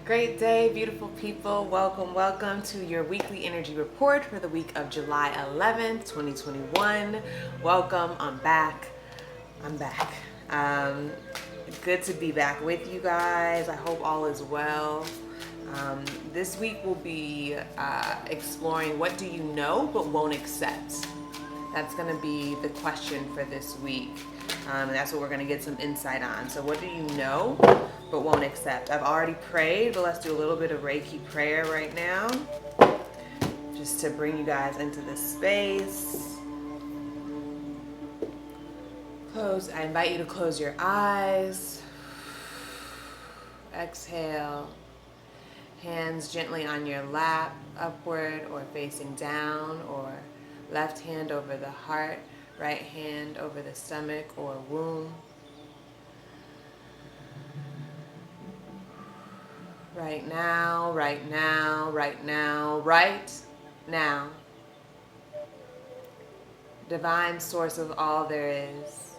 Great day, beautiful people. Welcome to your weekly energy report for the week of July 11th, 2021. Welcome. I'm back. Um, Good to be back with you guys. I hope all is well. This week we'll be exploring what do you know but won't accept. That's going to be the question for this week. And that's what we're going to get some insight on. So, what do you know but won't accept? I've already prayed, but let's do a little bit of Reiki prayer right now, just to bring you guys into this space. I invite you to close your eyes. Exhale. Hands gently on your lap, upward or facing down, or left hand over the heart, right hand over the stomach or womb. Right now, right now, right now, right now. Divine source of all there is,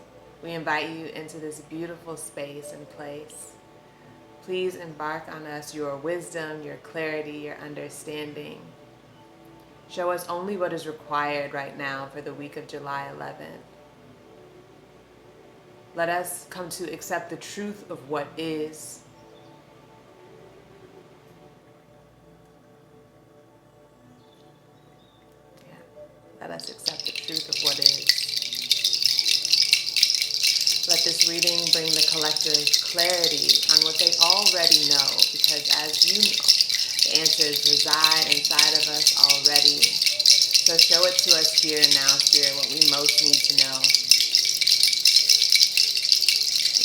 we invite you into this beautiful space and place. Please embark on us your wisdom, your clarity, your understanding. Show us only what is required right now for the week of July 11th. Let us come to accept the truth of what is. Let us accept the truth of what is. Let this reading bring the collective clarity on what they already know, because as you know, the answers reside inside of us already. So show it to us here and now, Spirit, what we most need to know.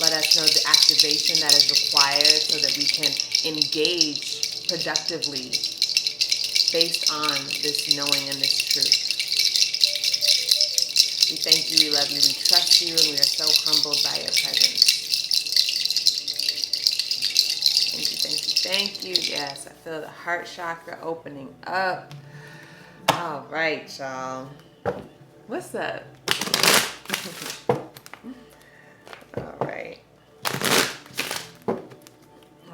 Let us know the activation that is required so that we can engage productively based on this knowing and this truth. We thank you, we love you, we trust you, and we are so humbled by your presence. Thank you, thank you, thank you. Yes, I feel the heart chakra opening up. All right, y'all. What's up? All right.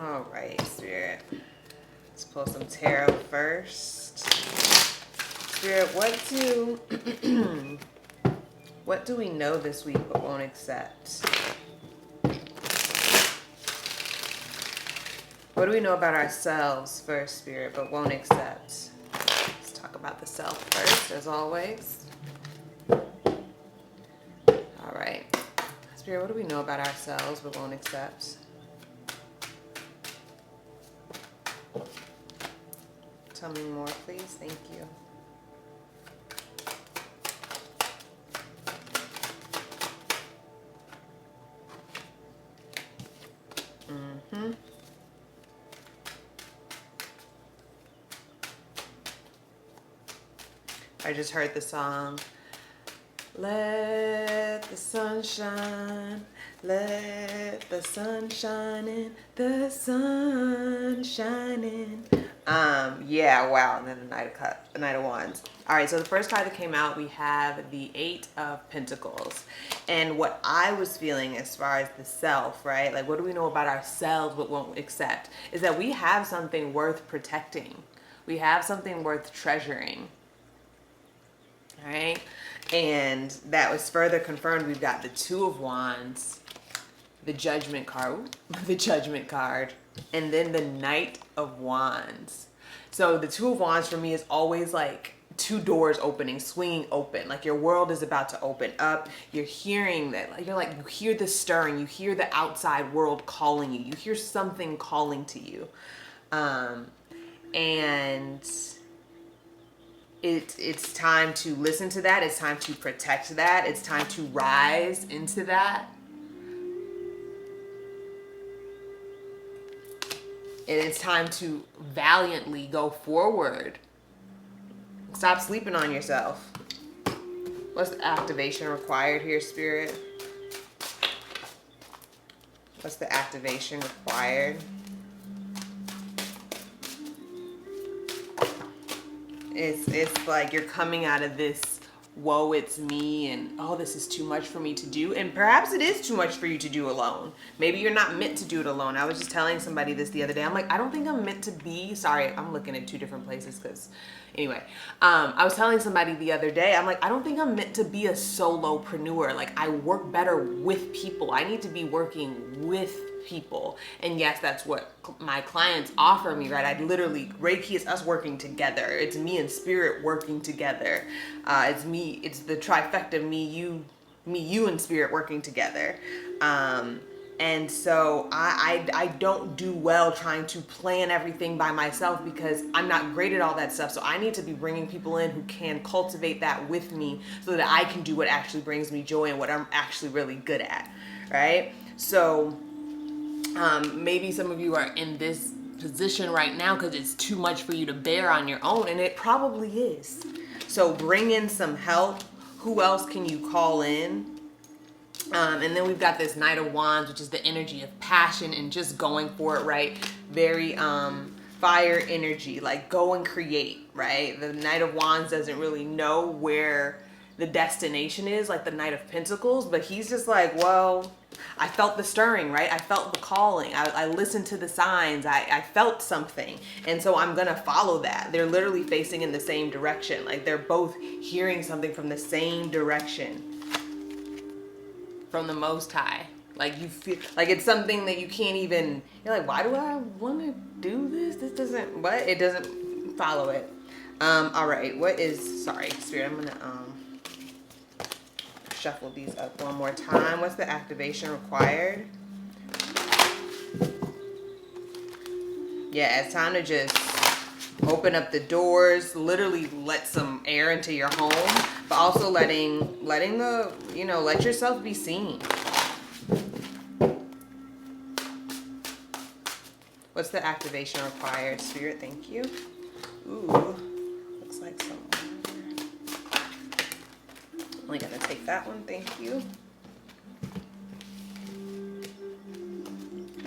All right, Spirit. Let's pull some tarot first. Spirit, what do we know this week but won't accept? What do we know about ourselves first, Spirit, but won't accept? Let's talk about the self first, as always. All right. Spirit, what do we know about ourselves but won't accept? Tell me more, please. Thank you. I just heard the song, let the sun shine, let the sun shine in, the sun shining. Yeah, wow, and then the Knight of Wands. All right, so the first card that came out, we have the Eight of Pentacles. And what I was feeling as far as the self, right? Like, what do we know about ourselves but won't accept? Is that we have something worth protecting. We have something worth treasuring. All right, and that was further confirmed. We've got the Two of Wands, the Judgment card, and then the Knight of Wands. So the Two of Wands for me is always like two doors opening, swinging open. Like your world is about to open up. You're hearing that. You hear the stirring. You hear the outside world calling you. You hear something calling to you, and it's time to listen to that. It's time to protect that. It's time to rise into that. And it's time to valiantly go forward. Stop sleeping on yourself. What's the activation required here, Spirit? What's the activation required? It's like you're coming out of this woe, it's me, and oh, this is too much for me to do. And perhaps it is too much for you to do alone. Maybe you're not meant to do it alone. I was just telling somebody this the other day. I'm like, I don't think I'm meant to be, sorry, I'm looking at two different places because anyway, I was telling somebody the other day, I'm like, I don't think I'm meant to be a solopreneur. Like, I work better with people. I need to be working with people. And yes, that's what my clients offer me, right? I literally, Reiki is us working together. It's me and spirit working together. It's me, it's the trifecta, me, you and spirit working together. And so I don't do well trying to plan everything by myself because I'm not great at all that stuff. So I need to be bringing people in who can cultivate that with me so that I can do what actually brings me joy and what I'm actually really good at, right? So maybe some of you are in this position right now because it's too much for you to bear on your own, and it probably is. So bring in some help. Who else can you call in? And then we've got this Knight of Wands, which is the energy of passion and just going for it, right? Very fire energy, like go and create, right? The Knight of Wands doesn't really know where the destination is, like the Knight of Pentacles, but he's just like, well, I felt the stirring, right? I felt the calling. I listened to the signs. I felt something. And so I'm going to follow that. They're literally facing in the same direction. Like they're both hearing something from the same direction from the Most High. Like you feel like it's something that you can't even, you're like, why do I want to do this? This doesn't, what? It doesn't follow it. All right. What is, sorry, Spirit, I'm going to, shuffle these up one more time. What's the activation required? Yeah, it's time to just open up the doors, literally let some air into your home, but also letting the, let yourself be seen. What's the activation required? Spirit, thank you. Ooh, looks like some. Only gonna take that one, thank you.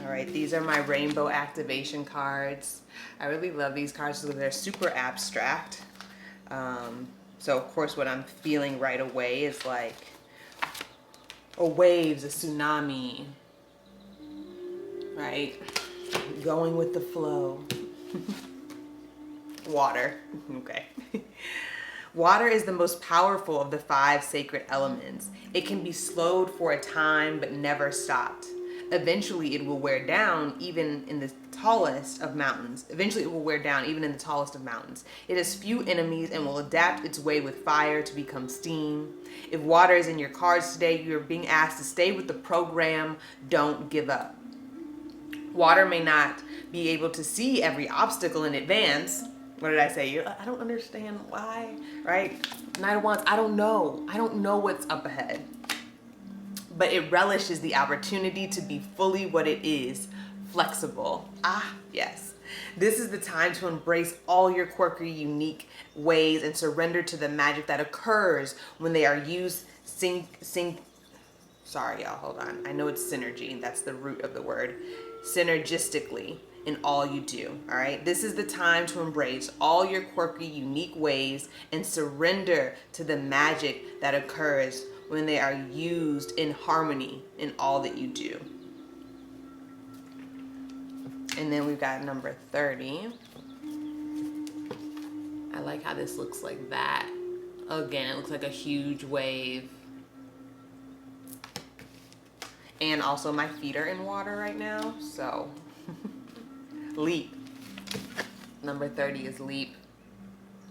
All right, these are my rainbow activation cards. I really love these cards because they're super abstract. So of course what I'm feeling right away is like a waves, a tsunami, right? Going with the flow. Water, okay. Water is the most powerful of the 5 sacred elements. It can be slowed for a time, but never stopped. Eventually, it will wear down even in the tallest of mountains. Eventually, it will wear down even in the tallest of mountains. It has few enemies and will adapt its way with fire to become steam. If water is in your cards today, you are being asked to stay with the program. Don't give up. Water may not be able to see every obstacle in advance. What did I say? I don't understand why, right? Knight of Wands, I don't know. I don't know what's up ahead. But it relishes the opportunity to be fully what it is, flexible. Ah, yes. This is the time to embrace all your quirky, unique ways and surrender to the magic that occurs when they are used sorry, y'all, hold on. I know it's synergy. That's the root of the word. Synergistically in all you do, all right? This is the time to embrace all your quirky, unique ways and surrender to the magic that occurs when they are used in harmony in all that you do. And then we've got number 30. I like how this looks like that. Again, it looks like a huge wave. And also my feet are in water right now, so leap. Number 30 is leap.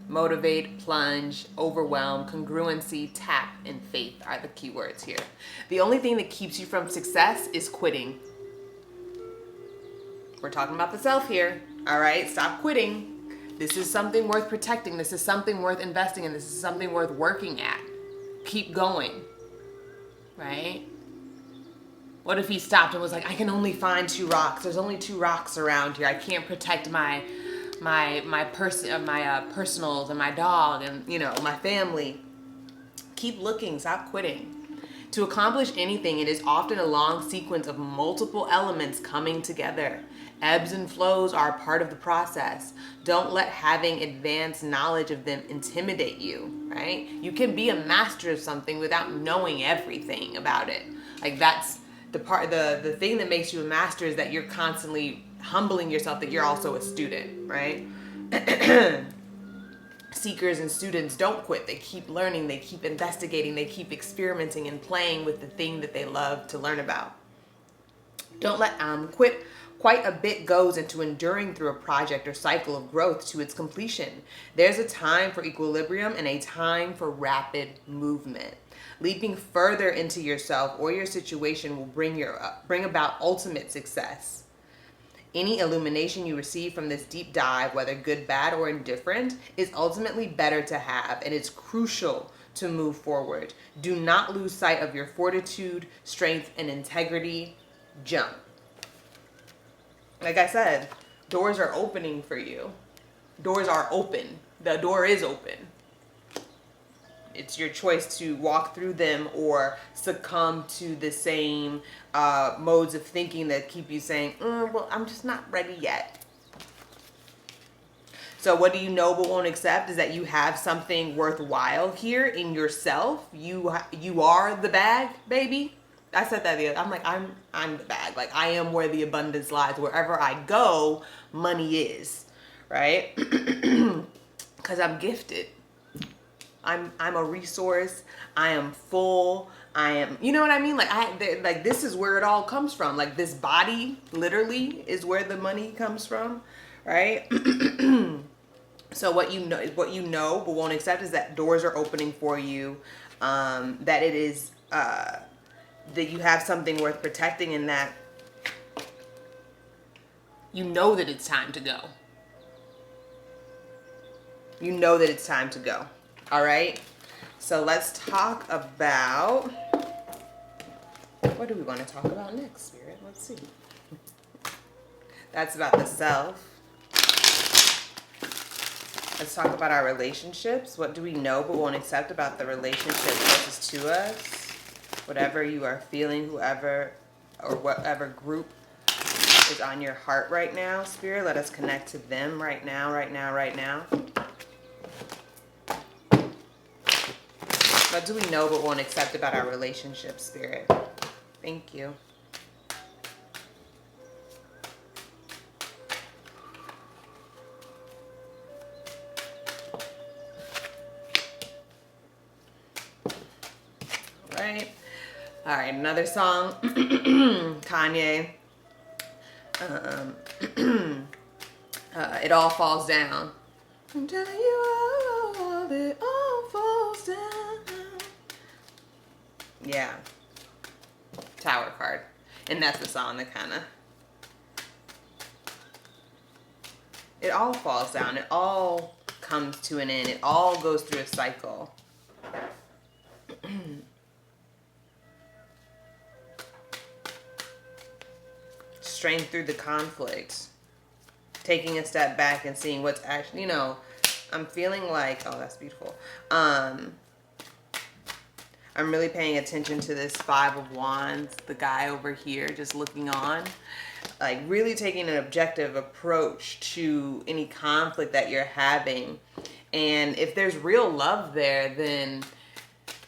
Motivate, plunge, overwhelm, congruency, tap, and faith are the key words here. The only thing that keeps you from success is quitting. We're talking about the self here, all right? Stop quitting. This is something worth protecting. This is something worth investing in. This is something worth working at. Keep going, right? What if he stopped and was like, I can only find 2 rocks. There's only 2 rocks around here. I can't protect my personals and my dog and, my family. Keep looking. Stop quitting. To accomplish anything, it is often a long sequence of multiple elements coming together. Ebbs and flows are part of the process. Don't let having advanced knowledge of them intimidate you, right? You can be a master of something without knowing everything about it. Like that's the thing that makes you a master is that you're constantly humbling yourself that you're also a student, right? Seekers and students don't quit. They keep learning, they keep investigating, they keep experimenting and playing with the thing that they love to learn about. Don't let quit. Quite a bit goes into enduring through a project or cycle of growth to its completion. There's a time for equilibrium and a time for rapid movement. Leaping further into yourself or your situation will bring about ultimate success. Any illumination you receive from this deep dive, whether good, bad, or indifferent, is ultimately better to have, and it's crucial to move forward. Do not lose sight of your fortitude, strength, and integrity. Jump. Like I said, doors are opening for you. Doors are open. The door is open. It's your choice to walk through them or succumb to the same modes of thinking that keep you saying, well, I'm just not ready yet. So what do you know but won't accept is that you have something worthwhile here in yourself. You are the bag, baby. I said that the other. I'm like, I'm the bag. Like I am where the abundance lies. Wherever I go, money is, right? Because I'm gifted. I'm a resource. I am full. I am, you know what I mean? Like this is where it all comes from. Like this body literally is where the money comes from, right? So what you know but won't accept is that doors are opening for you. That it is that you have something worth protecting, and that you know that it's time to go. You know that it's time to go. All right. So let's talk about, what do we want to talk about next, Spirit? Let's see. That's about the self. Let's talk about our relationships. What do we know but won't accept about the relationship closest to us? Whatever you are feeling, whoever or whatever group is on your heart right now, Spirit, let us connect to them right now, right now, right now. What do we know but won't accept about our relationship, Spirit? Thank you. All right, another song, Kanye. It All Falls Down. I'm telling you all, it all falls down. Yeah. Tower card. And that's the song that kind of, it all falls down. It all comes to an end. It all goes through a cycle. Strength through the conflict. Taking a step back and seeing what's actually, I'm feeling like, oh, that's beautiful. I'm really paying attention to this Five of Wands, the guy over here just looking on. Like really taking an objective approach to any conflict that you're having. And if there's real love there, then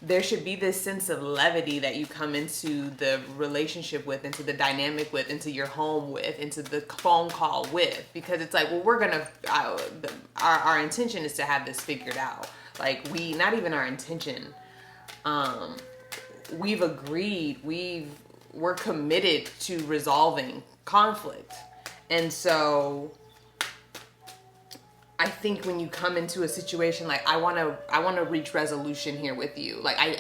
there should be this sense of levity that you come into the relationship with, into the dynamic with, into your home with, into the phone call with, because it's like, well, we're gonna, our intention is to have this figured out. Like not even our intention. We've agreed, we're committed to resolving conflict. And so I think when you come into a situation like I want to reach resolution here with you. Like I'm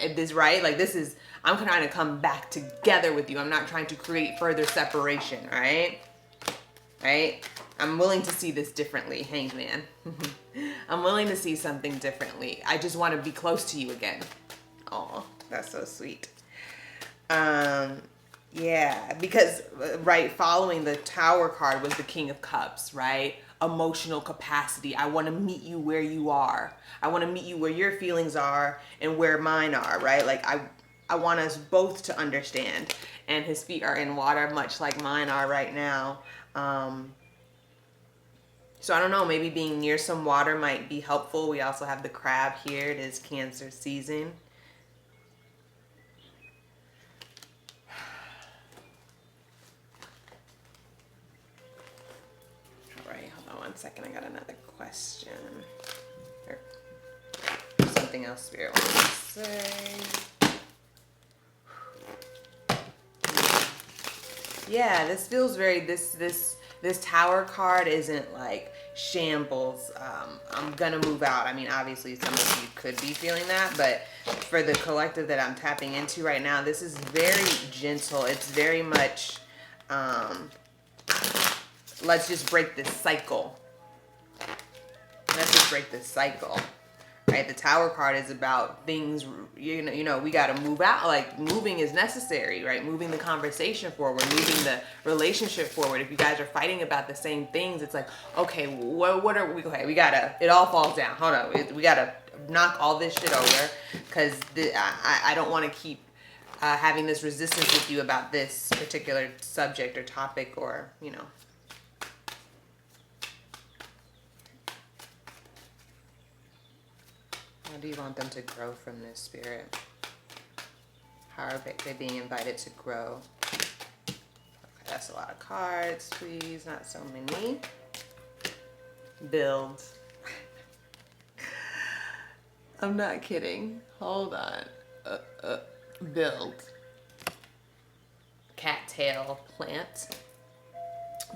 trying to come back together with you. I'm not trying to create further separation, right? Right? I'm willing to see this differently, Hangman. I'm willing to see something differently. I just want to be close to you again. Oh, that's so sweet. Yeah, because following the Tower card was the King of Cups, right? Emotional capacity. I want to meet you where you are. I want to meet you where your feelings are and where mine are, right? Like I want us both to understand. And his feet are in water, much like mine are right now. So I don't know, maybe being near some water might be helpful. We also have the crab here. It is Cancer season. All right, hold on one second. I got another question. Or something else Spirit wants to say. Yeah, this feels very, this Tower card isn't like shambles. I'm gonna move out. I mean, obviously some of you could be feeling that, but for the collective that I'm tapping into right now, this is very gentle. It's very much, let's just break this cycle. Let's just break this cycle. Right, the Tower card is about things, you know, we got to move out. Like, moving is necessary, right? Moving the conversation forward, moving the relationship forward. If you guys are fighting about the same things, it's like, okay, what are we, okay, we got to, it all falls down. Hold on, we got to knock all this shit over, because I don't want to keep having this resistance with you about this particular subject or topic, or, you know. How do you want them to grow from this, Spirit? How are they being invited to grow? Okay, that's a lot of cards, please, not so many. Build. I'm not kidding. Hold on. Build. Cattail plant.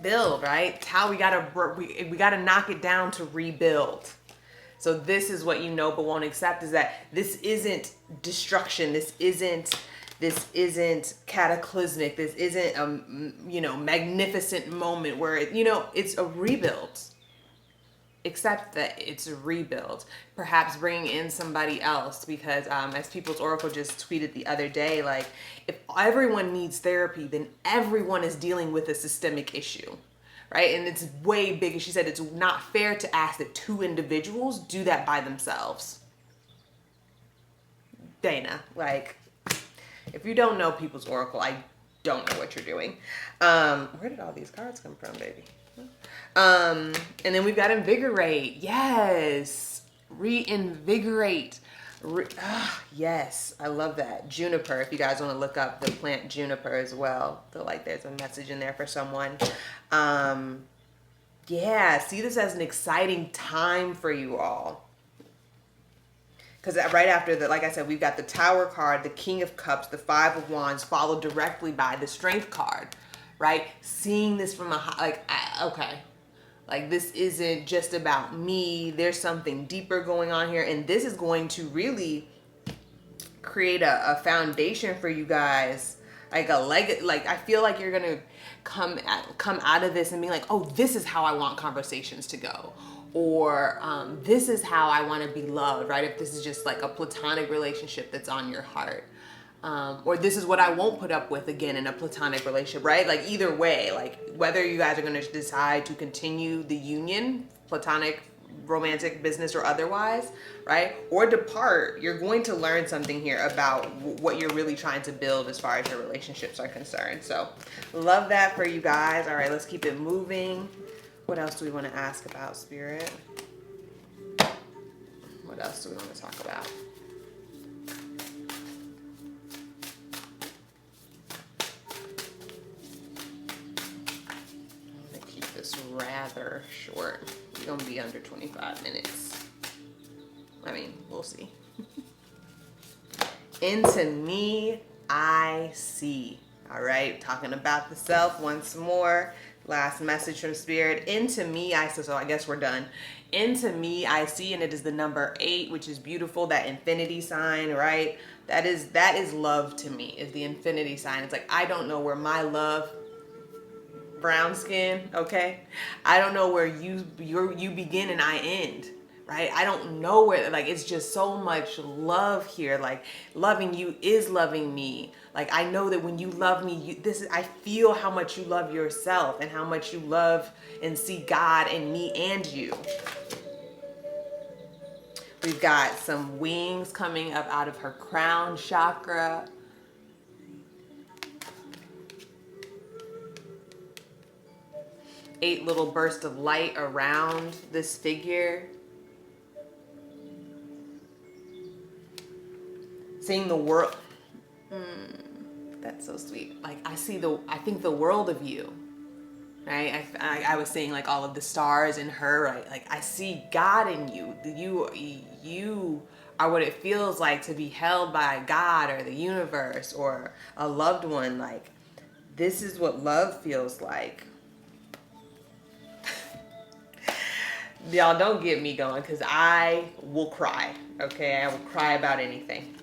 Build, right? How we gotta knock it down to rebuild. So this is what you know but won't accept, is that this isn't destruction. This isn't cataclysmic. This isn't a, you know, magnificent moment where it, you know, it's a rebuild. Accept that it's a rebuild. Perhaps bringing in somebody else, because as People's Oracle just tweeted the other day, like, if everyone needs therapy, then everyone is dealing with a systemic issue. Right? And it's way bigger. She said it's not fair to ask that two individuals do that by themselves. Dana, like, if you don't know People's Oracle, I don't know what you're doing. Where did all these cards come from, baby? And then we've got invigorate. Yes. Reinvigorate. Yes, I love that. Juniper, if you guys want to look up the plant juniper as well. I feel like there's a message in there for someone. Yeah, see this as an exciting time for you all. Because right after that, like I said, we've got the Tower card, the King of Cups, the Five of Wands, followed directly by the Strength card, right? Seeing this from a, like, okay. Like, this isn't just about me. There's something deeper going on here. And this is going to really create a foundation for you guys. Like I feel like you're going to come out of this and be like, oh, this is how I want conversations to go. Or this is how I want to be loved, right? If this is just like a platonic relationship that's on your heart. Or this is what I won't put up with again in a platonic relationship, right? Like, either way, like, whether you guys are going to decide to continue the union, platonic, romantic, business, or otherwise, right? Or depart, you're going to learn something here about what you're really trying to build as far as your relationships are concerned. So love that for you guys. All right, let's keep it moving. What else do we want to ask about, Spirit? What else do we want to talk about? Rather short. It's gonna be under 25 minutes. I mean, we'll see. Into me, I see. All right, talking about the self once more. Last message from Spirit. Into me, I see. So I guess we're done. Into me, I see, and it is the number 8, which is beautiful. That infinity sign, right? That is love to me. Is the infinity sign. It's like, I don't know where my love, brown skin, okay? I don't know where you begin and I end, right? I don't know where, like, it's just so much love here. Like, loving you is loving me. Like, I know that when you love me, I feel how much you love yourself and how much you love and see God in me and you. We've got some wings coming up out of her crown chakra. 8 little bursts of light around this figure. Seeing the world. That's so sweet. Like I think the world of you, right? I was saying like all of the stars in her, right? Like I see God in you. You are what it feels like to be held by God or the universe or a loved one. Like this is what love feels like. Y'all don't get me going because I will cry. Okay, I will cry about anything.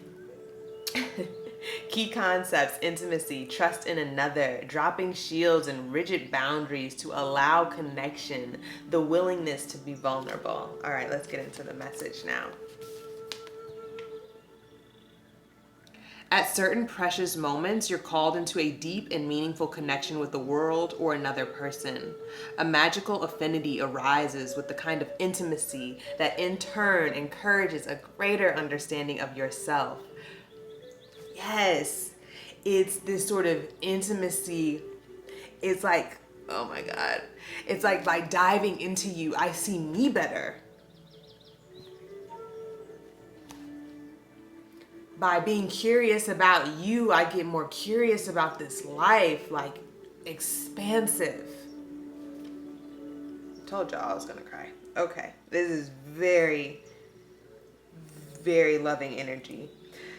Key concepts: intimacy, trust in another, dropping shields and rigid boundaries to allow connection, the willingness to be vulnerable. All right, let's get into the message now. At certain precious moments, you're called into a deep and meaningful connection with the world or another person. A magical affinity arises with the kind of intimacy that in turn encourages a greater understanding of yourself. Yes, it's this sort of intimacy. It's like, oh my God. It's like by diving into you, I see me better. By being curious about you, I get more curious about this life, like expansive. Told y'all I was gonna cry. Okay, this is very, very loving energy.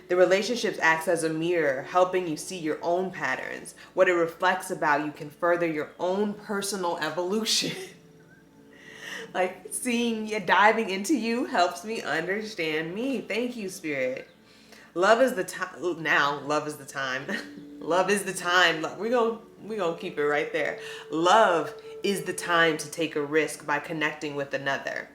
The relationships acts as a mirror, helping you see your own patterns. What it reflects about you can further your own personal evolution. Like diving into you helps me understand me. Thank you, Spirit. Love is the time. Now, love is the time. Love is the time. We're gonna keep it right there. Love is the time to take a risk by connecting with another.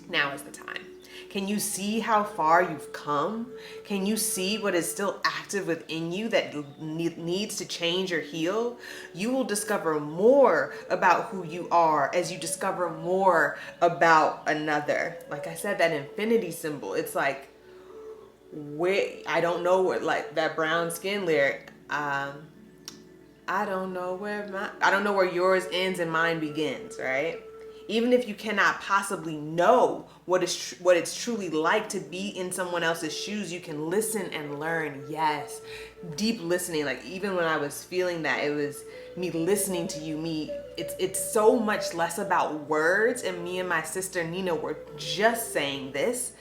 Now is the time. Can you see how far you've come? Can you see what is still active within you that needs to change or heal? You will discover more about who you are as you discover more about another. Like I said, that infinity symbol, it's like, I don't know what, like that brown skin lyric. I don't know where yours ends and mine begins, right? Even if you cannot possibly know what it's truly like to be in someone else's shoes, you can listen and learn. Yes, deep listening. Like even when I was feeling that, it was me listening to you. It's so much less about words. And me and my sister Nina were just saying this.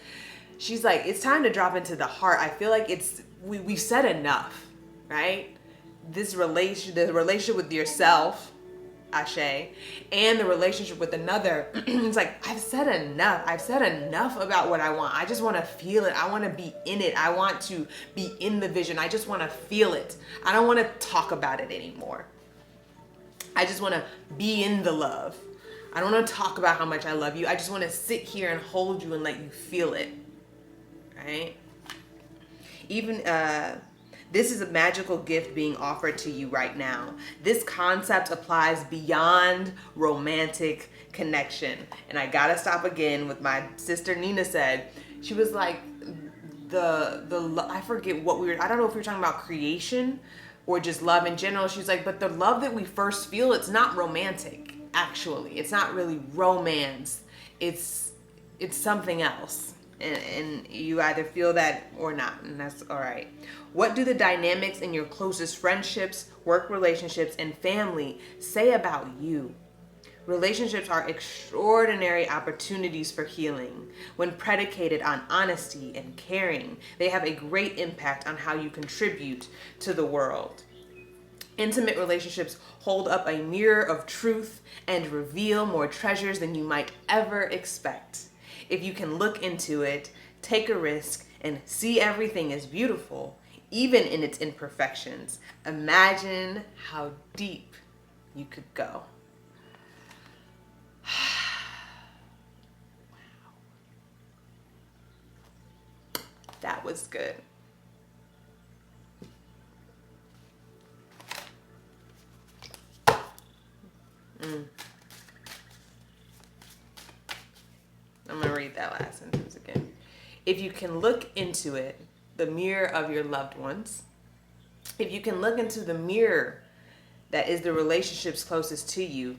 She's like, it's time to drop into the heart. I feel like we've said enough, right? The relationship with yourself, Ashe, and the relationship with another. It's like, I've said enough. I've said enough about what I want. I just want to feel it. I want to be in it. I want to be in the vision. I just want to feel it. I don't want to talk about it anymore. I just want to be in the love. I don't want to talk about how much I love you. I just want to sit here and hold you and let you feel it. Right? Even this is a magical gift being offered to you right now. This concept applies beyond romantic connection. And I gotta stop again with my sister Nina said. She was like, I forget what I don't know if we were talking about creation or just love in general. She was like, but the love that we first feel, it's not romantic, actually. It's not really romance. It's something else. And you either feel that or not, and that's all right. What do the dynamics in your closest friendships, work relationships, and family say about you? Relationships are extraordinary opportunities for healing. When predicated on honesty and caring, they have a great impact on how you contribute to the world. Intimate relationships hold up a mirror of truth and reveal more treasures than you might ever expect. If you can look into it, take a risk, and see everything as beautiful, even in its imperfections, imagine how deep you could go. Wow. That was good. I'm going to read that last sentence again. If you can look into it, the mirror of your loved ones, if you can look into the mirror that is the relationships closest to you,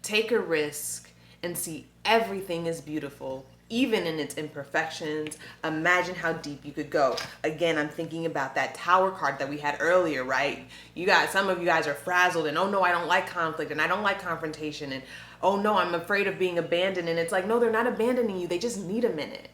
take a risk and see everything is beautiful, even in its imperfections. Imagine how deep you could go. Again, I'm thinking about that Tower card that we had earlier, right? Some of you guys are frazzled and, oh no, I don't like conflict and I don't like confrontation, and oh no, I'm afraid of being abandoned. And it's like, no, they're not abandoning you. They just need a minute.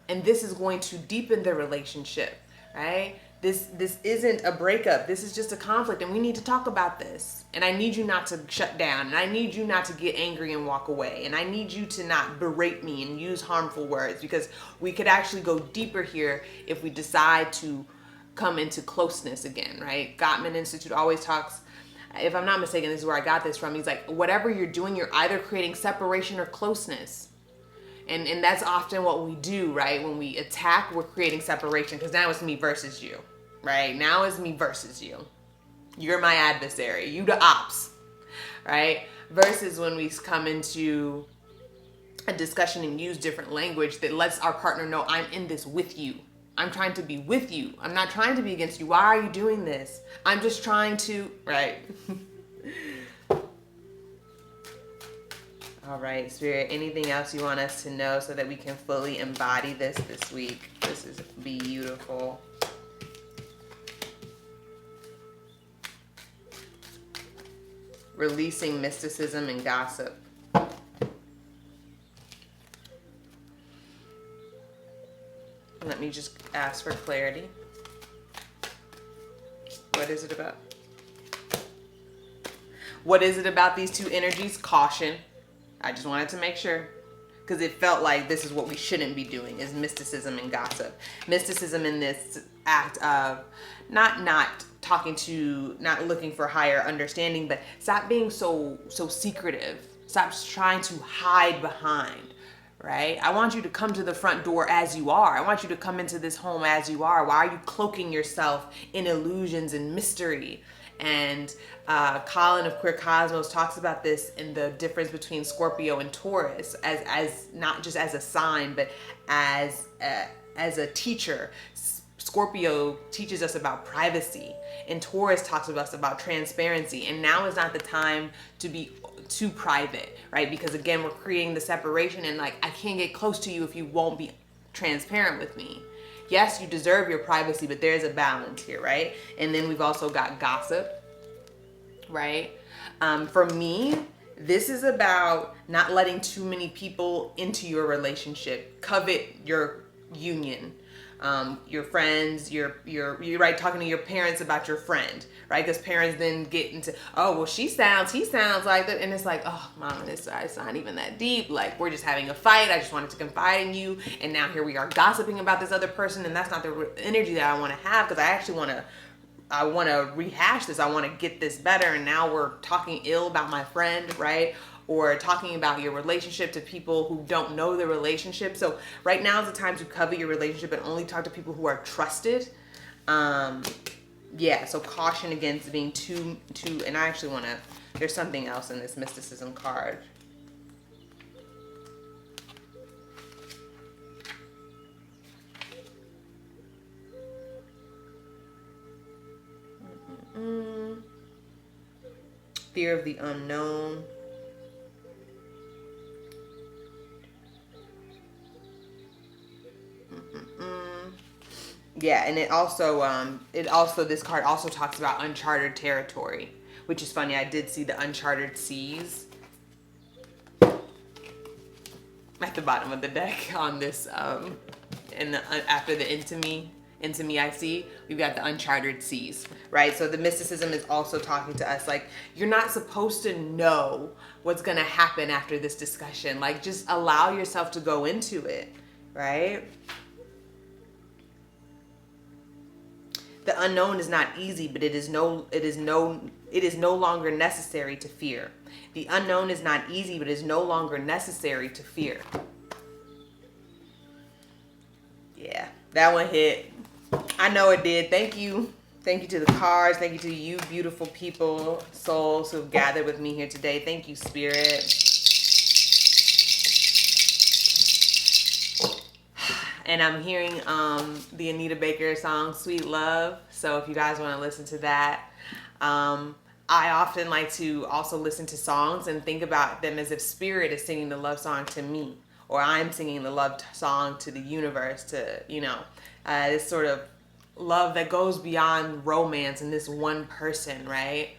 And this is going to deepen the relationship, right? This isn't a breakup. This is just a conflict, and we need to talk about this. And I need you not to shut down, and I need you not to get angry and walk away, and I need you to not berate me and use harmful words, because we could actually go deeper here if we decide to come into closeness again, right? Gottman Institute always talks, if I'm not mistaken, this is where I got this from. He's like, whatever you're doing, you're either creating separation or closeness. And that's often what we do, right? When we attack, we're creating separation, because now it's me versus you, right? Now it's me versus you. You're my adversary. You the ops, right? Versus when we come into a discussion and use different language that lets our partner know, I'm in this with you. I'm trying to be with you. I'm not trying to be against you. Why are you doing this? I'm just trying to, right? All right, Spirit, anything else you want us to know so that we can fully embody this week? This is beautiful. Releasing mysticism and gossip. Let me just ask for clarity. What is it about? What is it about these two energies? Caution. I just wanted to make sure, because it felt like this is what we shouldn't be doing, is mysticism and gossip. Mysticism in this act of not looking for higher understanding, but stop being so secretive. Stop trying to hide behind, right? I want you to come to the front door as you are. I want you to come into this home as you are. Why are you cloaking yourself in illusions and mystery? And Colin of Queer Cosmos talks about this in the difference between Scorpio and Taurus, as not just as a sign, but as a teacher. Scorpio teaches us about privacy, and Taurus talks to us about transparency. And now is not the time to be too private, right? Because again, we're creating the separation, and like, I can't get close to you if you won't be transparent with me. Yes, you deserve your privacy, but there's a balance here, right? And then we've also got gossip, right? For me, this is about not letting too many people into your relationship, covet your union. Your friends, you're right, talking to your parents about your friend, right? Because parents then get into, oh, well, he sounds like that. And it's like, oh, mom, it's not even that deep. Like, we're just having a fight. I just wanted to confide in you. And now here we are gossiping about this other person. And that's not the energy that I want to have, because I actually want to rehash this. I want to get this better. And now we're talking ill about my friend, right? Or talking about your relationship to people who don't know the relationship. So right now is the time to cover your relationship and only talk to people who are trusted. Yeah, so caution against being too, and I actually want to, there's something else in this mysticism card. Fear of the unknown. Yeah, and it also this card also talks about uncharted territory, which is funny. I did see the uncharted seas at the bottom of the deck on this, and after the into me I see, we've got the uncharted seas, right? So the mysticism is also talking to us, like, you're not supposed to know what's gonna happen after this discussion. Like, just allow yourself to go into it, right? The unknown is not easy, but it is no longer necessary to fear. The unknown is not easy, but it is no longer necessary to fear. Yeah, that one hit. I know it did. Thank you. Thank you to the cards. Thank you to you beautiful people, souls who have gathered with me here today. Thank you, Spirit. And I'm hearing the Anita Baker song, Sweet Love. So if you guys want to listen to that, I often like to also listen to songs and think about them as if Spirit is singing the love song to me, or I'm singing the love song to the universe, to, this sort of love that goes beyond romance and this one person, right?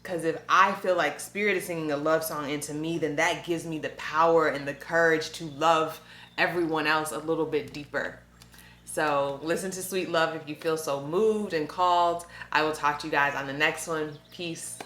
Because if I feel like Spirit is singing a love song into me, then that gives me the power and the courage to love everyone else a little bit deeper. So listen to Sweet Love if you feel so moved and called. I will talk to you guys on the next one. Peace.